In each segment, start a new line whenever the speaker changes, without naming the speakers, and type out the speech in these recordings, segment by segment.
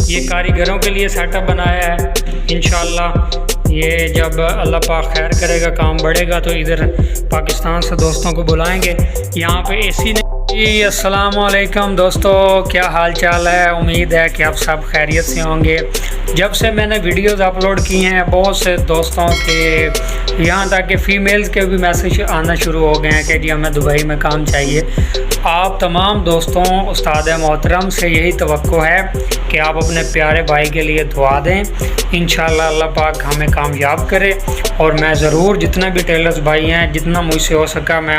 ये कारीगरों के लिए सेटअप बनाया है। इंशाल्लाह ये जब अल्लाह पाक खैर करेगा, काम बढ़ेगा तो इधर पाकिस्तान से दोस्तों को बुलाएंगे। यहाँ पे एसी नहीं। जी अस्सलाम वालेकुम दोस्तों, क्या हाल चाल है। उम्मीद है कि आप सब खैरियत से होंगे। जब से मैंने वीडियोस अपलोड की हैं बहुत से दोस्तों के, यहाँ तक कि फ़ीमेल्स के भी मैसेज आना शुरू हो गए हैं कि जी हमें दुबई में काम चाहिए। आप तमाम दोस्तों उस्ताद मोहतरम से यही तवक्को है कि आप अपने प्यारे भाई के लिए दुआ दें। इंशाल्लाह अल्लाह पाक हमें कामयाब करे। और मैं ज़रूर जितने भी टेलर्स भाई हैं, जितना मुझसे हो सका, मैं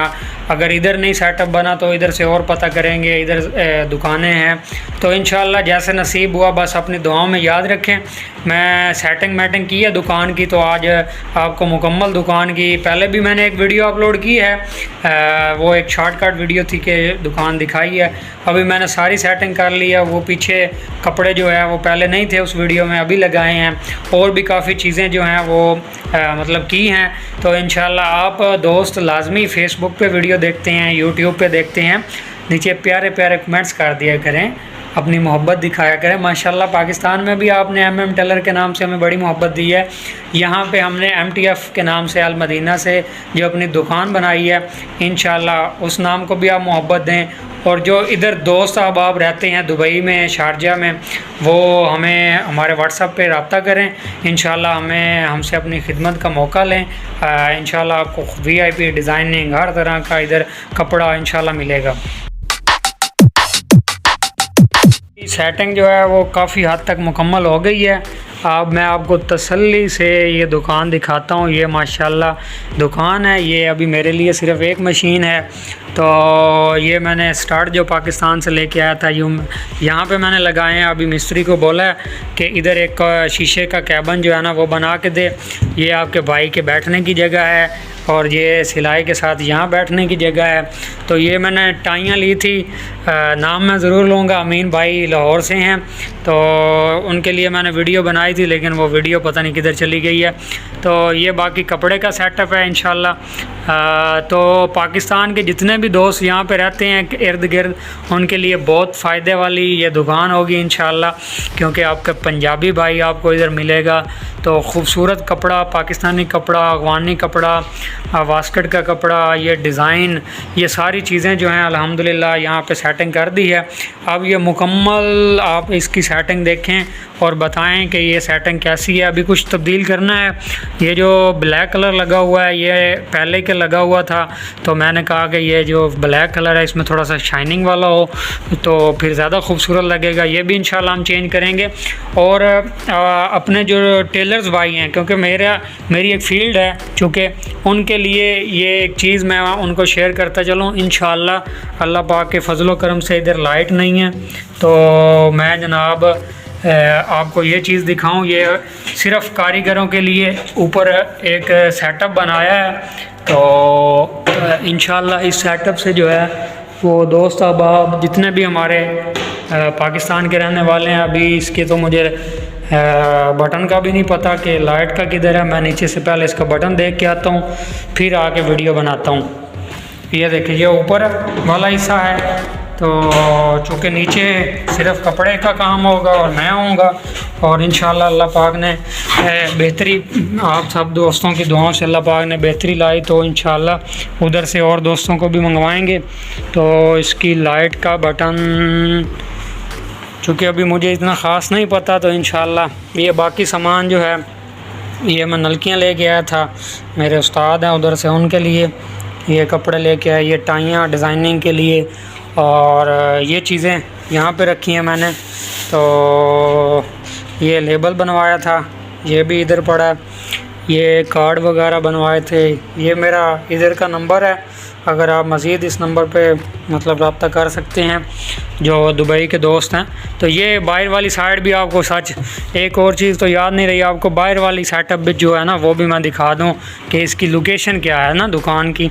अगर इधर नहीं सेटअप बना तो इधर से और पता करेंगे। इधर दुकानें हैं तो इंशाल्लाह जैसे नसीब हुआ बस अपनी दुआओं में याद रखें। मैं सेटिंग की है दुकान की, तो आज आपको मुकम्मल दुकान की, पहले भी मैंने एक वीडियो अपलोड की है, वो एक शॉर्टकट वीडियो थी कि दुकान दिखाई है। अभी मैंने सारी सेटिंग कर ली है। वो पीछे कपड़े जो है वो पहले नहीं थे उस वीडियो में, अभी लगाए हैं। और भी काफ़ी चीज़ें जो हैं वो मतलब की हैं। तो इंशाल्लाह आप दोस्त लाजमी फ़ेसबुक पे वीडियो देखते हैं, यूट्यूब पे देखते हैं, नीचे प्यारे प्यारे कमेंट्स कर दिया करें, अपनी मोहब्बत दिखाया करें। माशाल्लाह पाकिस्तान में भी आपने MM टेलर के नाम से हमें बड़ी मोहब्बत दी है। यहाँ पे हमने MTF के नाम से अल मदीना से जो अपनी दुकान बनाई है, इंशाल्लाह उस नाम को भी आप मोहब्बत दें। और जो इधर दोस्त अहबाब रहते हैं दुबई में, शारजा में, वो हमें हमारे WhatsApp पे रब्ता करें। इंशाल्लाह हमसे अपनी खिदमत का मौका लें। इंशाल्लाह आपको VIP डिज़ाइनिंग हर तरह का इधर कपड़ा इंशाल्लाह मिलेगा। सेटिंग जो है वो काफ़ी हद तक मुकम्मल हो गई है। अब मैं आपको तसल्ली से ये दुकान दिखाता हूँ। ये माशाल्लाह दुकान है। ये अभी मेरे लिए सिर्फ़ एक मशीन है। तो ये मैंने स्टार्ट जो पाकिस्तान से लेके आया था, यहाँ पे मैंने लगाए हैं। अभी मिस्त्री को बोला है कि इधर एक शीशे का कैबिन जो है ना वो बना के दे। ये आपके भाई के बैठने की जगह है और ये सिलाई के साथ यहाँ बैठने की जगह है। तो ये मैंने टाइयाँ ली थी, नाम मैं ज़रूर लूँगा, अमीन भाई लाहौर से हैं, तो उनके लिए मैंने वीडियो बनाई थी, लेकिन वो वीडियो पता नहीं किधर चली गई है। तो ये बाकी कपड़े का सेटअप है इंशाल्लाह। तो पाकिस्तान के जितने भी दोस्त यहाँ पे रहते हैं इर्द गिर्द, उनके लिए बहुत फ़ायदे वाली ये दुकान होगी इंशाल्लाह, क्योंकि आपका पंजाबी भाई आपको इधर मिलेगा। तो ख़ूबसूरत कपड़ा, पाकिस्तानी कपड़ा, अफ़गानी कपड़ा, वास्कट का कपड़ा, ये डिज़ाइन, ये सारी चीज़ें जो हैं अल्हम्दुलिल्लाह यहाँ पे सेटिंग कर दी है। अब ये मुकम्मल आप इसकी सेटिंग देखें और बताएं कि ये सेटिंग कैसी है। अभी कुछ तब्दील करना है। ये जो ब्लैक कलर लगा हुआ है ये पहले के लगा हुआ था, तो मैंने कहा कि ये जो ब्लैक कलर है इसमें थोड़ा सा शाइनिंग वाला हो तो फिर ज़्यादा खूबसूरत लगेगा। ये भी इंशाल्लाह हम चेंज करेंगे। और अपने जो टेलर्स भाई हैं, क्योंकि मेरी एक फ़ील्ड है, चूँकि उनके लिए ये एक चीज़ मैं उनको शेयर करता चलूँ। इंशाल्लाह अल्लाह पाक के फजलो करम से इधर लाइट नहीं है, तो मैं जनाब आपको ये चीज़ दिखाऊं। ये सिर्फ़ कारीगरों के लिए ऊपर एक सेटअप बनाया है। तो इंशाल्लाह इस सेटअप से जो है वो दोस्त अहबाब जितने भी हमारे पाकिस्तान के रहने वाले हैं, अभी इसके तो मुझे बटन का भी नहीं पता कि लाइट का किधर है। मैं नीचे से पहले इसका बटन देख के आता हूँ, फिर आके वीडियो बनाता हूँ। ये देखिए ये ऊपर वाला हिस्सा है। तो चूँकि नीचे सिर्फ़ कपड़े का काम होगा और मैं आऊँगा, और इंशाल्लाह अल्लाह पाक ने बेहतरी, आप सब दोस्तों की दुआओं से अल्लाह पाक ने बेहतरी लाई, तो इंशाल्लाह उधर से और दोस्तों को भी मंगवाएंगे। तो इसकी लाइट का बटन चूँकि अभी मुझे इतना ख़ास नहीं पता, तो इंशाल्लाह ये बाकी सामान जो है ये मैं नलकियाँ लेके आया था, मेरे उस्ताद हैं उधर से, उनके लिए ये कपड़े लेके आए, ये टाइयाँ डिज़ाइनिंग के लिए, और ये चीज़ें यहाँ पे रखी हैं मैंने। तो ये लेबल बनवाया था, ये भी इधर पड़ा है। ये कार्ड वगैरह बनवाए थे। ये मेरा इधर का नंबर है, अगर आप मज़ीद इस नंबर पे मतलब रब्ता कर सकते हैं जो दुबई के दोस्त हैं। तो ये बाहर वाली साइड भी आपको, सच एक और चीज़ तो याद नहीं रही आपको, बाहर वाली सेटअप भी जो है ना वो भी मैं दिखा दूं कि इसकी लोकेशन क्या है ना दुकान की।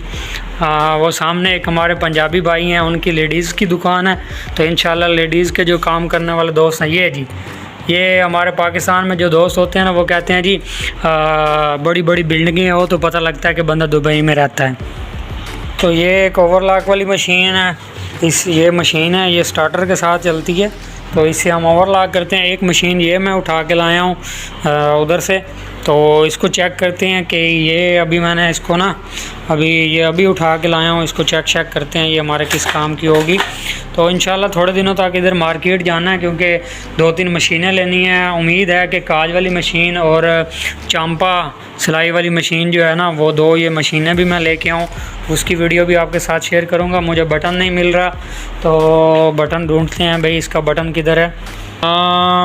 वो सामने एक हमारे पंजाबी भाई हैं, उनकी लेडीज़ की दुकान है। तो इंशाल्लाह लेडीज़ के जो काम करने वाले दोस्त हैं, ये जी ये हमारे पाकिस्तान में जो दोस्त होते हैं ना वो कहते हैं जी बड़ी बड़ी बिल्डिंगें हो तो पता लगता है कि बंदा दुबई में रहता है। तो ये एक ओवरलॉक वाली मशीन है, ये मशीन है, ये स्टार्टर के साथ चलती है। तो इससे हम ओवरलॉक करते हैं। एक मशीन ये मैं उठा के लाया हूँ उधर से, तो इसको चेक करते हैं कि ये अभी मैंने इसको ना अभी उठा के लाया हूँ, इसको चेक करते हैं ये हमारे किस काम की होगी। तो इंशाल्लाह थोड़े दिनों तक इधर मार्केट जाना है, क्योंकि 2-3 मशीनें लेनी है। उम्मीद है कि काज वाली मशीन और चांपा सिलाई वाली मशीन जो है ना, वो 2 ये मशीनें भी मैं लेके आऊँ, उसकी वीडियो भी आपके साथ शेयर करूँगा। मुझे बटन नहीं मिल रहा, तो बटन ढूंढते हैं भाई, इसका बटन किधर है।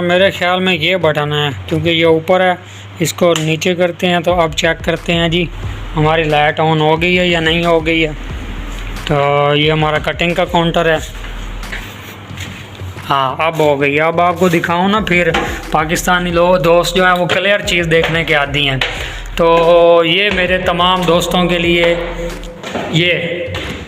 मेरे ख्याल में ये बटन है, क्योंकि ये ऊपर है। इसको नीचे करते हैं, तो अब चेक करते हैं जी हमारी लाइट ऑन हो गई है या नहीं हो गई है। तो ये हमारा कटिंग का काउंटर है, हाँ अब हो गई। अब आपको दिखाऊं ना, फिर पाकिस्तानी लोग दोस्त जो हैं वो क्लियर चीज़ देखने के आदी हैं। तो ये मेरे तमाम दोस्तों के लिए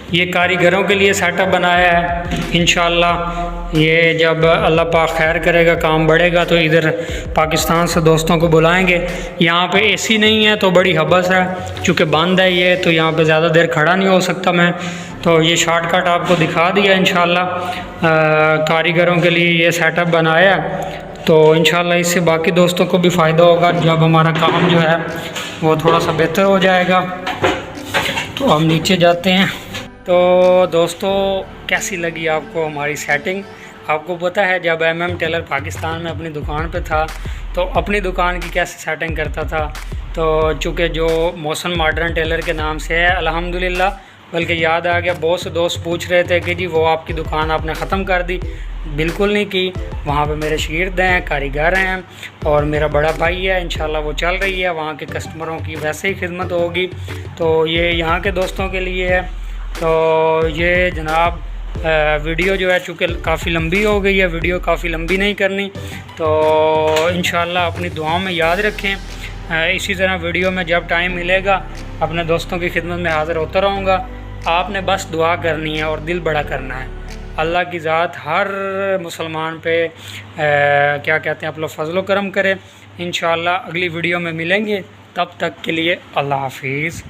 ये कारीगरों के लिए सेटअप बनाया है। इंशाल्लाह ये जब अल्लाह पाक खैर करेगा, काम बढ़ेगा, तो इधर पाकिस्तान से दोस्तों को बुलाएंगे। यहाँ पे एसी नहीं है तो बड़ी हबस है, चूँकि बंद है ये, तो यहाँ पे ज़्यादा देर खड़ा नहीं हो सकता मैं। तो ये शॉर्टकट आपको दिखा दिया इंशाल्लाह। कारीगरों के लिए ये सेटअप बनाया, तो इंशाल्लाह इससे बाकी दोस्तों को भी फ़ायदा होगा जब हमारा काम जो है वो थोड़ा सा बेहतर हो जाएगा। तो हम नीचे जाते हैं। तो दोस्तों कैसी लगी आपको हमारी सेटिंग? आपको पता है जब MM टेलर पाकिस्तान में अपनी दुकान पे था, तो अपनी दुकान की कैसे सेटिंग करता था। तो चूँकि जो मोहसन मॉडर्न टेलर के नाम से है अल्हम्दुलिल्लाह, बल्कि याद आ गया, बहुत से दोस्त पूछ रहे थे कि जी वो आपकी दुकान आपने ख़त्म कर दी। बिल्कुल नहीं की, वहाँ पे मेरे शागिर्द हैं, कारीगर हैं, और मेरा बड़ा भाई है। इंशाल्लाह वो चल रही है, वहाँ के कस्टमरों की वैसे ही खिदमत होगी। तो ये यहाँ के दोस्तों के लिए है। तो ये जनाब वीडियो जो है चूँकि काफ़ी लंबी हो गई है, वीडियो काफ़ी लंबी नहीं करनी, तो इंशाल्लाह अपनी दुआओं में याद रखें। इसी तरह वीडियो में जब टाइम मिलेगा अपने दोस्तों की खिदमत में हाज़िर होता रहूँगा। आपने बस दुआ करनी है और दिल बड़ा करना है। अल्लाह की ज़ात हर मुसलमान पे क्या कहते हैं, आप लोग फजलो करम करें। इंशाल्लाह अगली वीडियो में मिलेंगे, तब तक के लिए अल्लाह हाफिज़।